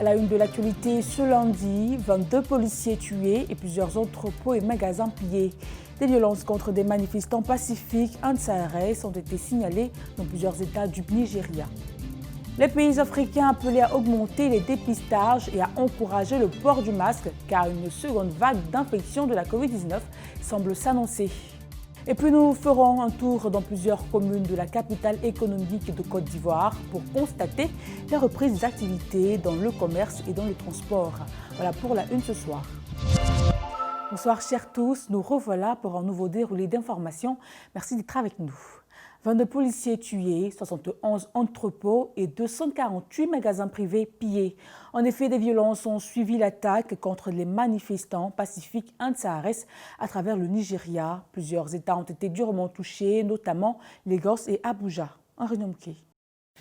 la une de l'actualité, ce lundi, 22 policiers tués et plusieurs entrepôts et magasins pillés. Des violences contre des manifestants pacifiques anti-ARS ont été signalées dans plusieurs États du Nigeria. Les pays africains appelés à augmenter les dépistages et à encourager le port du masque car une seconde vague d'infection de la Covid-19 semble s'annoncer. Et puis nous ferons un tour dans plusieurs communes de la capitale économique de Côte d'Ivoire pour constater les reprises des activités dans le commerce et dans le transport. Voilà pour la une ce soir. Bonsoir chers tous, nous revoilà pour un nouveau déroulé d'informations. Merci d'être avec nous. 22 policiers tués, 71 entrepôts et 248 magasins privés pillés. En effet, des violences ont suivi l'attaque contre les manifestants pacifiques anti-ARS à travers le Nigeria. Plusieurs États ont été durement touchés, notamment Lagos et Abuja. Henri Nomke.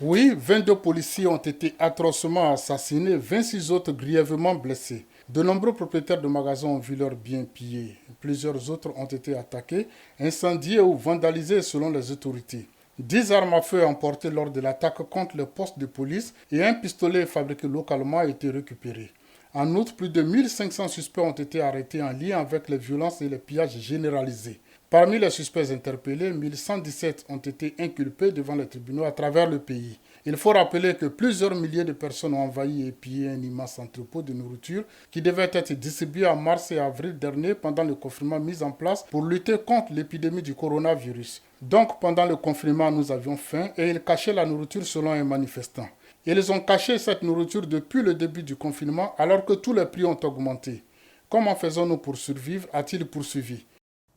Oui, 22 policiers ont été atrocement assassinés, 26 autres grièvement blessés. De nombreux propriétaires de magasins ont vu leurs biens pillés. Plusieurs autres ont été attaqués, incendiés ou vandalisés selon les autorités. 10 armes à feu emportées lors de l'attaque contre le poste de police et un pistolet fabriqué localement a été récupéré. En outre, plus de 1500 suspects ont été arrêtés en lien avec les violences et les pillages généralisés. Parmi les suspects interpellés, 1117 ont été inculpés devant les tribunaux à travers le pays. Il faut rappeler que plusieurs milliers de personnes ont envahi et pillé un immense entrepôt de nourriture qui devait être distribué en mars et avril dernier pendant le confinement mis en place pour lutter contre l'épidémie du coronavirus. Donc pendant le confinement, nous avions faim et ils cachaient la nourriture selon un manifestant. Ils ont caché cette nourriture depuis le début du confinement alors que tous les prix ont augmenté. Comment faisons-nous pour survivre, a-t-il poursuivi.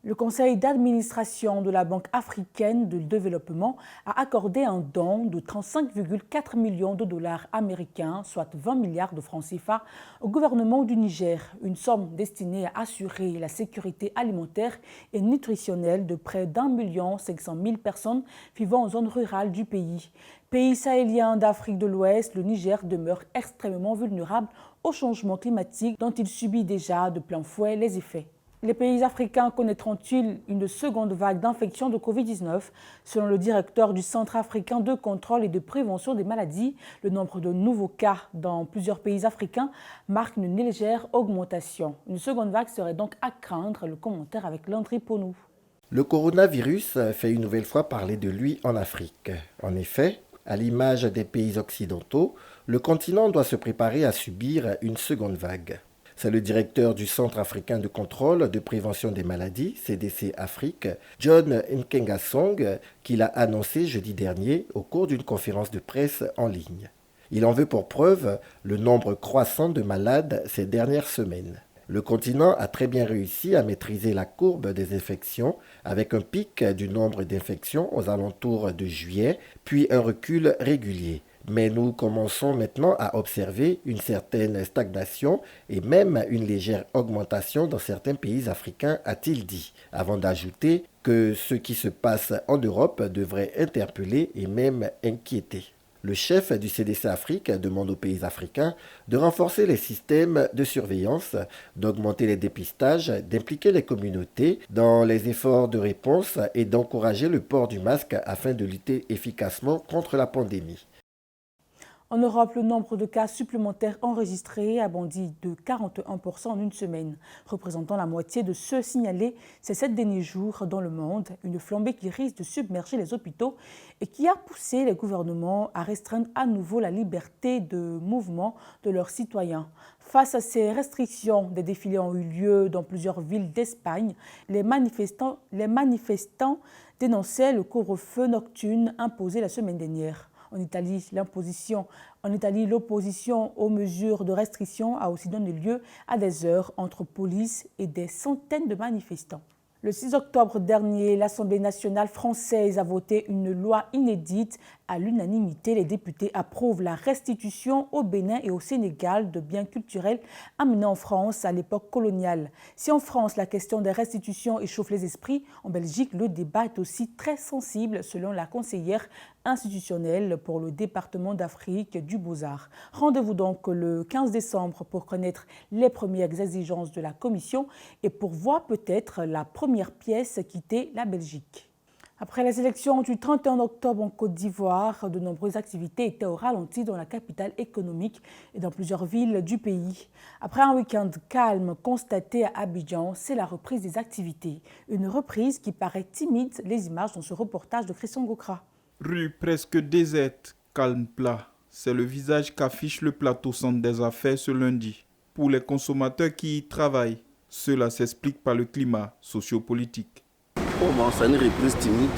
Le conseil d'administration de la Banque africaine de développement a accordé un don de 35,4 millions de dollars américains, soit 20 milliards de francs CFA, au gouvernement du Niger, une somme destinée à assurer la sécurité alimentaire et nutritionnelle de près d'1,5 million personnes vivant en zone rurale du pays. Pays sahélien d'Afrique de l'Ouest, le Niger demeure extrêmement vulnérable au changement climatique dont il subit déjà de plein fouet les effets. Les pays africains connaîtront-ils une seconde vague d'infection de Covid-19? Selon le directeur du Centre africain de contrôle et de prévention des maladies, le nombre de nouveaux cas dans plusieurs pays africains marque une légère augmentation. Une seconde vague serait donc à craindre. Le commentaire avec Landry Ponou. Le coronavirus fait une nouvelle fois parler de lui en Afrique. En effet, à l'image des pays occidentaux, le continent doit se préparer à subir une seconde vague. C'est le directeur du Centre africain de contrôle de prévention des maladies, CDC Afrique, John Nkengasong, qui l'a annoncé jeudi dernier au cours d'une conférence de presse en ligne. Il en veut pour preuve le nombre croissant de malades ces dernières semaines. Le continent a très bien réussi à maîtriser la courbe des infections avec un pic du nombre d'infections aux alentours de juillet, puis un recul régulier. Mais nous commençons maintenant à observer une certaine stagnation et même une légère augmentation dans certains pays africains, a-t-il dit, avant d'ajouter que ce qui se passe en Europe devrait interpeller et même inquiéter. Le chef du CDC Afrique demande aux pays africains de renforcer les systèmes de surveillance, d'augmenter les dépistages, d'impliquer les communautés dans les efforts de réponse et d'encourager le port du masque afin de lutter efficacement contre la pandémie. En Europe, le nombre de cas supplémentaires enregistrés a bondi de 41% en une semaine, représentant la moitié de ceux signalés ces 7 derniers jours dans le monde, une flambée qui risque de submerger les hôpitaux et qui a poussé les gouvernements à restreindre à nouveau la liberté de mouvement de leurs citoyens. Face à ces restrictions, des défilés ont eu lieu dans plusieurs villes d'Espagne. Les manifestants dénonçaient le couvre-feu nocturne imposé la semaine dernière. En Italie, l'opposition aux mesures de restriction a aussi donné lieu à des heurts entre police et des centaines de manifestants. Le 6 octobre dernier, l'Assemblée nationale française a voté une loi inédite. À l'unanimité, les députés approuvent la restitution au Bénin et au Sénégal de biens culturels amenés en France à l'époque coloniale. Si en France, la question des restitutions échauffe les esprits, en Belgique, le débat est aussi très sensible selon la conseillère institutionnelle pour le département d'Afrique du Beaux-Arts. Rendez-vous donc le 15 décembre pour connaître les premières exigences de la Commission et pour voir peut-être la première pièce quitter la Belgique. Après les élections du 31 octobre en Côte d'Ivoire, de nombreuses activités étaient au ralenti dans la capitale économique et dans plusieurs villes du pays. Après un week-end calme constaté à Abidjan, c'est la reprise des activités. Une reprise qui paraît timide, les images dans ce reportage de Christian Gokra. Rue presque déserte, calme plat. C'est le visage qu'affiche le plateau centre des affaires ce lundi. Pour les consommateurs qui y travaillent, cela s'explique par le climat sociopolitique. C'est une reprise timide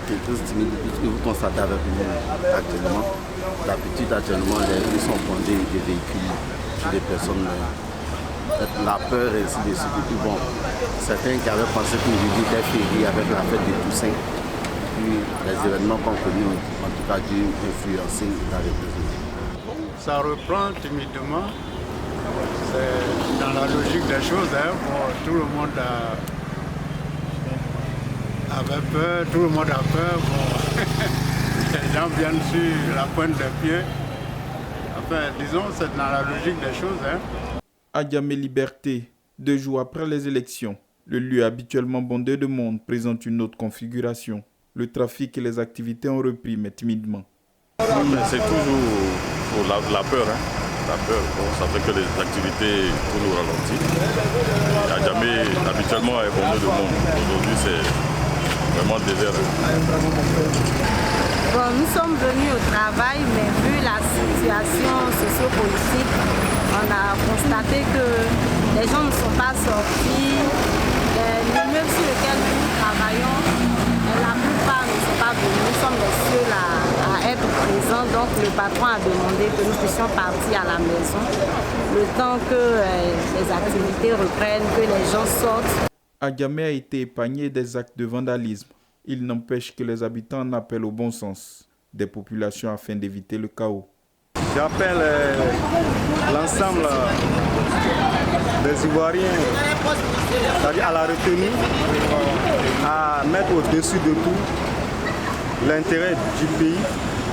puisque vous constatez avec nous actuellement. D'habitude, actuellement, les rues sont bondées de véhicules, des personnes, la peur et ainsi de suite. Et puis bon, certains qui avaient pensé que nous était férié avec la fête de Toussaint, puis les événements qu'on connaît ont en tout cas dû influencer la reprise. Ça reprend timidement, c'est dans la logique des choses. Tout le monde avait peur, tout le monde a peur. Les gens viennent sur la pointe des pieds. Enfin, disons, c'est dans la logique des choses. À Djamé Liberté, 2 jours après les élections, le lieu habituellement bondé de monde présente une autre configuration. Le trafic et les activités ont repris, mais timidement. C'est toujours la peur. La peur, ça fait que les activités tournent au ralenti. À Djamé, habituellement, est bondé de monde. Aujourd'hui, c'est vraiment désert. Bon, nous sommes venus au travail, mais vu la situation socio-politique, on a constaté que les gens ne sont pas sortis. L'immeuble sur lequel nous travaillons, la plupart ne sont pas venus. Nous sommes les seuls à être présents. Donc le patron a demandé que nous puissions partir à la maison le temps que les activités reprennent, que les gens sortent. Djamé a été épargné des actes de vandalisme. Il n'empêche que les habitants en appellent au bon sens des populations afin d'éviter le chaos. J'appelle l'ensemble des Ivoiriens, c'est-à-dire à la retenue, à mettre au-dessus de tout l'intérêt du pays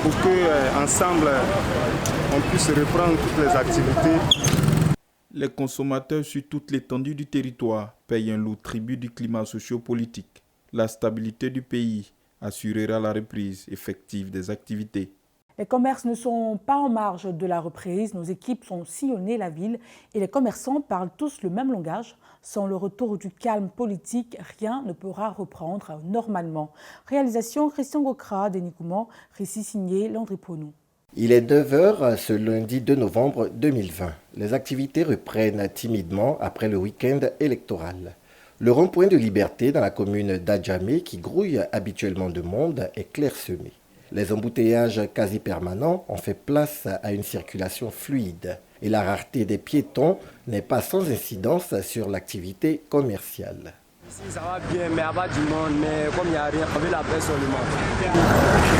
pour qu'ensemble on puisse reprendre toutes les activités. Les consommateurs sur toute l'étendue du territoire payent un lourd tribut du climat socio-politique. La stabilité du pays assurera la reprise effective des activités. Les commerces ne sont pas en marge de la reprise. Nos équipes ont sillonné la ville et les commerçants parlent tous le même langage. Sans le retour du calme politique, rien ne pourra reprendre normalement. Réalisation Christian Gokra, Denis Kouman, récit signé Landry Ponou. Il est 9h ce lundi 2 novembre 2020. Les activités reprennent timidement après le week-end électoral. Le rond-point de Liberté dans la commune d'Adjamé, qui grouille habituellement de monde, est clairsemé. Les embouteillages quasi permanents ont fait place à une circulation fluide et la rareté des piétons n'est pas sans incidence sur l'activité commerciale. Ici, ça va bien, mais il y a pas du monde, mais comme il n'y a rien, on veut la paix seulement.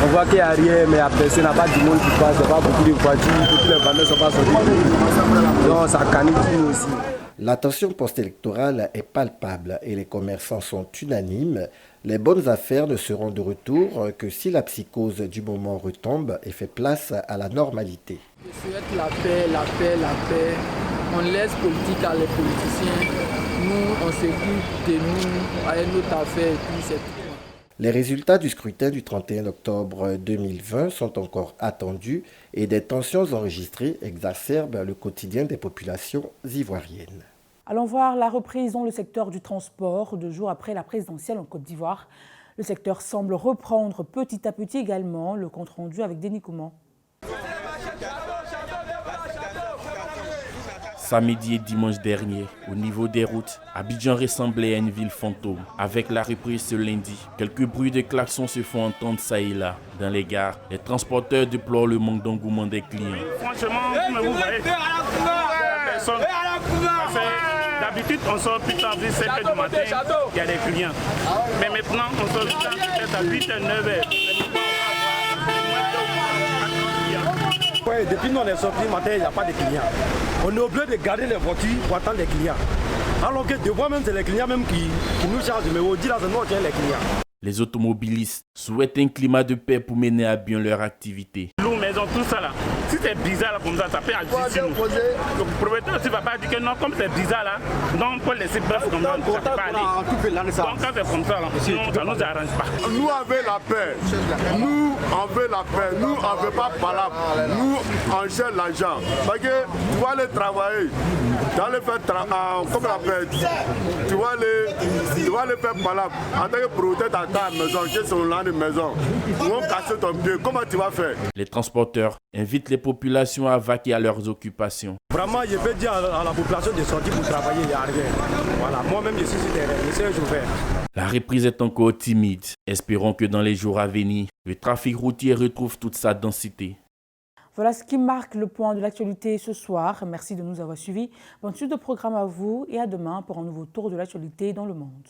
On voit qu'il n'y a rien, mais il n'y a personne, il n'y a pas du monde qui passe, il n'y a pas beaucoup de voitures, tous les vendeurs ne sont pas sortis. Donc ça canicule aussi. La tension post-électorale est palpable et les commerçants sont unanimes. Les bonnes affaires ne seront de retour que si la psychose du moment retombe et fait place à la normalité. Je souhaite la paix, la paix, la paix. On laisse politique à les politiciens. Nous, on s'occupe de nous, avec notre affaire et puis c'est tout. Les résultats du scrutin du 31 octobre 2020 sont encore attendus et des tensions enregistrées exacerbent le quotidien des populations ivoiriennes. Allons voir la reprise dans le secteur du transport 2 jours après la présidentielle en Côte d'Ivoire. Le secteur semble reprendre petit à petit également. Le compte rendu avec Denis Kouman. Samedi et dimanche dernier, au niveau des routes, Abidjan ressemblait à une ville fantôme. Avec la reprise ce lundi, quelques bruits de klaxons se font entendre ça et là. Dans les gares, les transporteurs déplorent le manque d'engouement des clients. Franchement, vous voyez, personne. D'habitude, on sort plus tard, 7h du matin, il y a des clients. Mais maintenant, on sort plus tard, peut-être à 8h, 9h. Ouais, depuis nous on est sortis le matin, il n'y a pas de clients. On est obligé de garder les voitures pour attendre les clients. Alors que devant même, c'est les clients même qui nous chargent, mais on dit là, c'est nous qui les clients. Les automobilistes souhaitent un climat de paix pour mener à bien leur activité. Nous, maison tout ça là. Si c'est bizarre là, comme ça peut agir sur nous. Le propriétaire aussi ne va pas dire que non, comme c'est bizarre là, donc on peut laisser bref comme ça, ça ne peut pas aller. Donc quand c'est comme ça là, sinon ça ne nous arrange pas. Nous on veut la paix. Nous on veut la paix. Nous on ne veut pas palabre. Nous on cherche l'argent. Parce que tu vas aller travailler. Tu vas aller faire comme la paix. Tu vas aller faire palabre. En tant que propriétaire dans ta maison, j'ai son land de maison. Ils vont casser ton pied. Comment tu vas faire? Les transporteurs invitent les populations à vaquer à leurs occupations. Vraiment, je veux dire à la population de sortir pour travailler, il n'y a rien. Voilà, moi-même je suis sur le terrain, je sais que je vais. La reprise est encore timide. Espérons que dans les jours à venir, le trafic routier retrouve toute sa densité. Voilà ce qui marque le point de l'actualité ce soir. Merci de nous avoir suivis. Bonne suite de programme à vous et à demain pour un nouveau tour de l'actualité dans le monde.